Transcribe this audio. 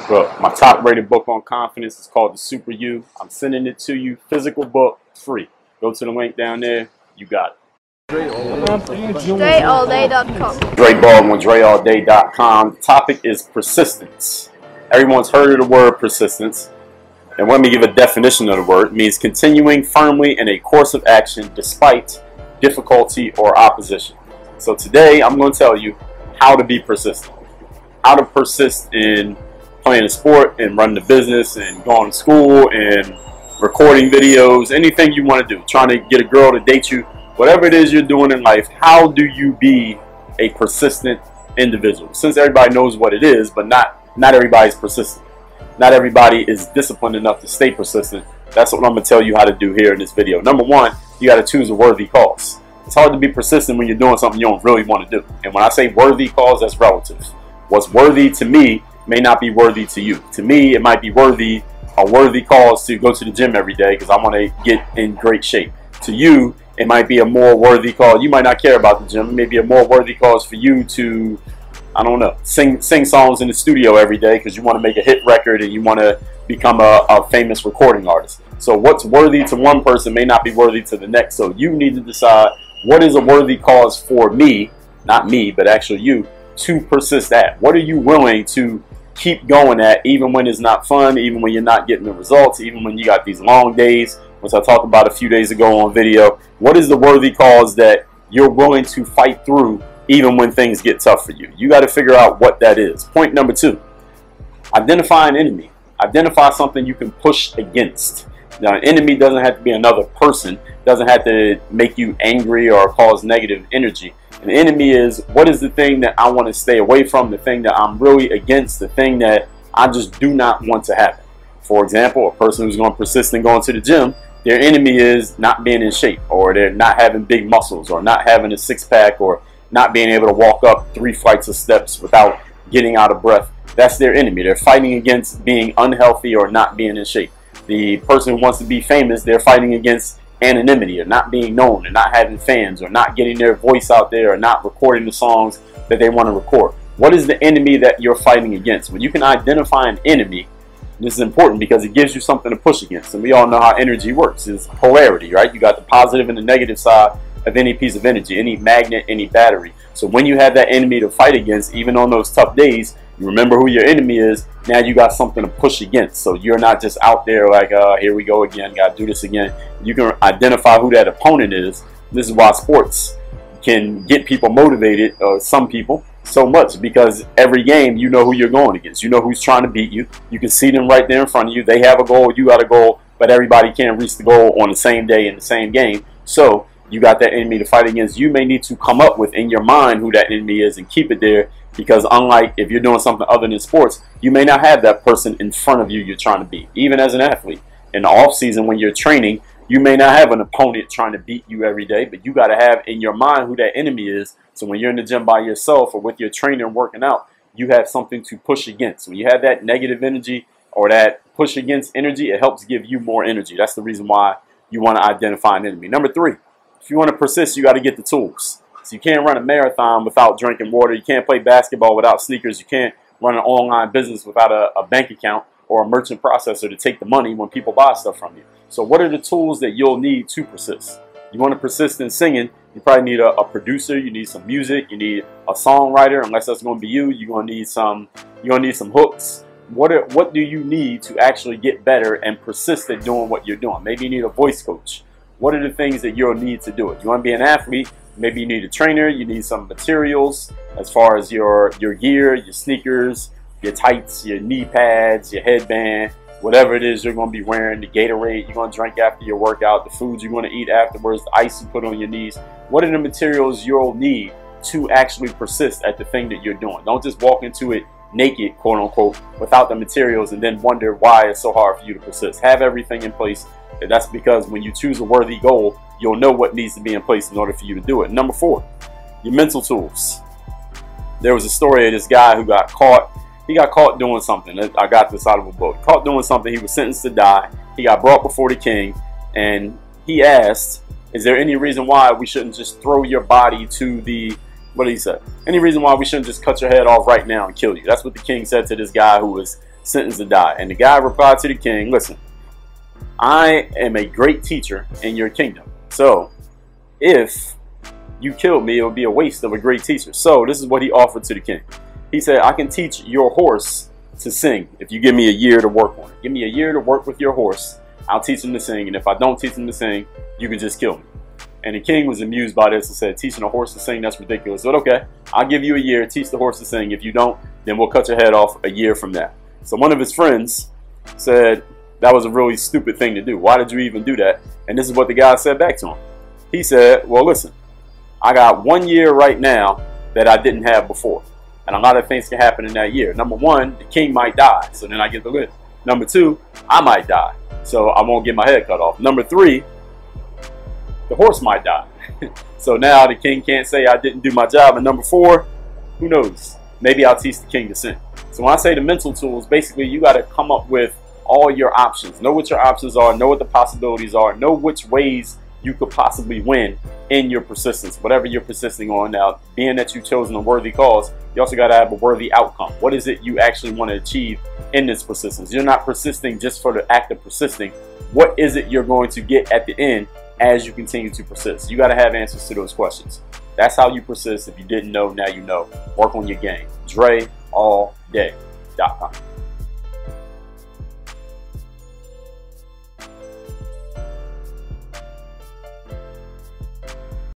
But my top rated book on confidence is called The Super You. I'm sending it to you, physical book, free. Go to the link down there. You got it. DreAllDay.com. Dre Baldwin, DreAllDay.com. The topic is persistence. Everyone's heard of the word persistence. And let me give a definition of the word. It means continuing firmly in a course of action despite difficulty or opposition. So today I'm going to tell you how to be persistent. How to persist in playing a sport and running a business and going to school and recording videos, anything you want to do, trying to get a girl to date you, whatever it is you're doing in life. How do you be a persistent individual? Since everybody knows what it is, but not everybody's persistent. Not everybody is disciplined enough to stay persistent. That's what I'm going to tell you how to do here in this video. Number one, you got to choose a worthy cause. It's hard to be persistent when you're doing something you don't really want to do. And when I say worthy cause, that's relative. What's worthy to me may not be worthy to you. To me, it might be a worthy cause to go to the gym every day because I want to get in great shape. To you, it might be a more worthy cause. You might not care about the gym. It may be a more worthy cause for you to, I don't know, sing songs in the studio every day because you want to make a hit record and you want to become a famous recording artist. So what's worthy to one person may not be worthy to the next. So you need to decide what is a worthy cause for me, not me, but actually you, to persist at. What are you willing to keep going at even when it's not fun, even when you're not getting the results, even when you got these long days, which I talked about a few days ago on video? What is the worthy cause that you're willing to fight through even when things get tough for you? You got to figure out what that is. Point number two, identify an enemy. Identify something you can push against. Now, an enemy doesn't have to be another person, doesn't have to make you angry or cause negative energy. An enemy is, what is the thing that I want to stay away from, the thing that I'm really against, the thing that I just do not want to happen. For example, a person who's going to persist in going to the gym, their enemy is not being in shape, or they're not having big muscles, or not having a six-pack, or not being able to walk up 3 flights of steps without getting out of breath. That's their enemy. They're fighting against being unhealthy or not being in shape. The person who wants to be famous, they're fighting against anonymity, or not being known, or not having fans, or not getting their voice out there, or not recording the songs that they want to record. What is the enemy that you're fighting against? When you can identify an enemy, this is important because it gives you something to push against. And we all know how energy works. It's polarity, right? You got the positive and the negative side of any piece of energy, any magnet, any battery. So when you have that enemy to fight against, even on those tough days, you remember who your enemy is. Now you got something to push against. So you're not just out there like, here we go again, got to do this again. You can identify who that opponent is. This is why sports can get people motivated, some people, so much, because every game you know who you're going against. You know who's trying to beat you. You can see them right there in front of you. They have a goal, you got a goal, but everybody can't reach the goal on the same day in the same game. So you got that enemy to fight against. You may need to come up with in your mind who that enemy is and keep it there, because unlike if you're doing something other than sports, you may not have that person in front of you you're trying to beat. Even as an athlete, in the off season when you're training, you may not have an opponent trying to beat you every day, but you got to have in your mind who that enemy is. So when you're in the gym by yourself or with your trainer working out, you have something to push against. When you have that negative energy or that push against energy, it helps give you more energy. That's the reason why you want to identify an enemy. Number three, if you want to persist, you got to get the tools. So you can't run a marathon without drinking water. You can't play basketball without sneakers. You can't run an online business without a bank account or a merchant processor to take the money when people buy stuff from you. So what are the tools that you'll need to persist? You want to persist in singing, you probably need a producer, you need some music, you need a songwriter. Unless that's going to be you, you're going to need some hooks. What do you need to actually get better and persist at doing what you're doing? Maybe you need a voice coach. What are the things that you'll need to do it? You want to be an athlete, maybe you need a trainer, you need some materials as far as your gear, your sneakers, your tights, your knee pads, your headband, whatever it is you're going to be wearing, the Gatorade you're going to drink after your workout, the foods you're going to eat afterwards, the ice you put on your knees. What are the materials you'll need to actually persist at the thing that you're doing? Don't just walk into it naked, quote unquote, without the materials and then wonder why it's so hard for you to persist. Have everything in place. And that's because when you choose a worthy goal, you'll know what needs to be in place in order for you to do it. Number four, your mental tools. There was a story of this guy who got caught. He got caught doing something. I got this out of a book. Caught doing something. He was sentenced to die. He got brought before the king, and he asked, is there any reason why we shouldn't just throw your body to the, what did he say? Any reason why we shouldn't just cut your head off right now and kill you? That's what the king said to this guy who was sentenced to die. And the guy replied to the king, listen, I am a great teacher in your kingdom. So if you killed me, it would be a waste of a great teacher. So this is what he offered to the king. He said, I can teach your horse to sing if you give me a year to work on it. Give me a year to work with your horse. I'll teach him to sing. And if I don't teach him to sing, you can just kill me. And the king was amused by this and said, teaching a horse to sing, that's ridiculous. But okay, I'll give you a year, teach the horse to sing. If you don't, then we'll cut your head off a year from now. So one of his friends said, that was a really stupid thing to do. Why did you even do that? And this is what the guy said back to him. He said, well, listen, I got 1 year right now that I didn't have before. And a lot of things can happen in that year. Number one, the king might die, so then I get to live. Number two, I might die, so I won't get my head cut off. Number three, the horse might die. So now the king can't say I didn't do my job. And number four, who knows? Maybe I'll teach the king to sing. So when I say the mental tools, basically you got to come up with all your options. Know what your options are. Know what the possibilities are. Know which ways you could possibly win in your persistence, whatever you're persisting on. Now, being that you've chosen a worthy cause, you also got to have a worthy outcome. What is it you actually want to achieve in this persistence? You're not persisting just for the act of persisting. What is it you're going to get at the end as you continue to persist? You got to have answers to those questions. That's how you persist. If you didn't know, now you know. Work on your game. DreAllDay.com.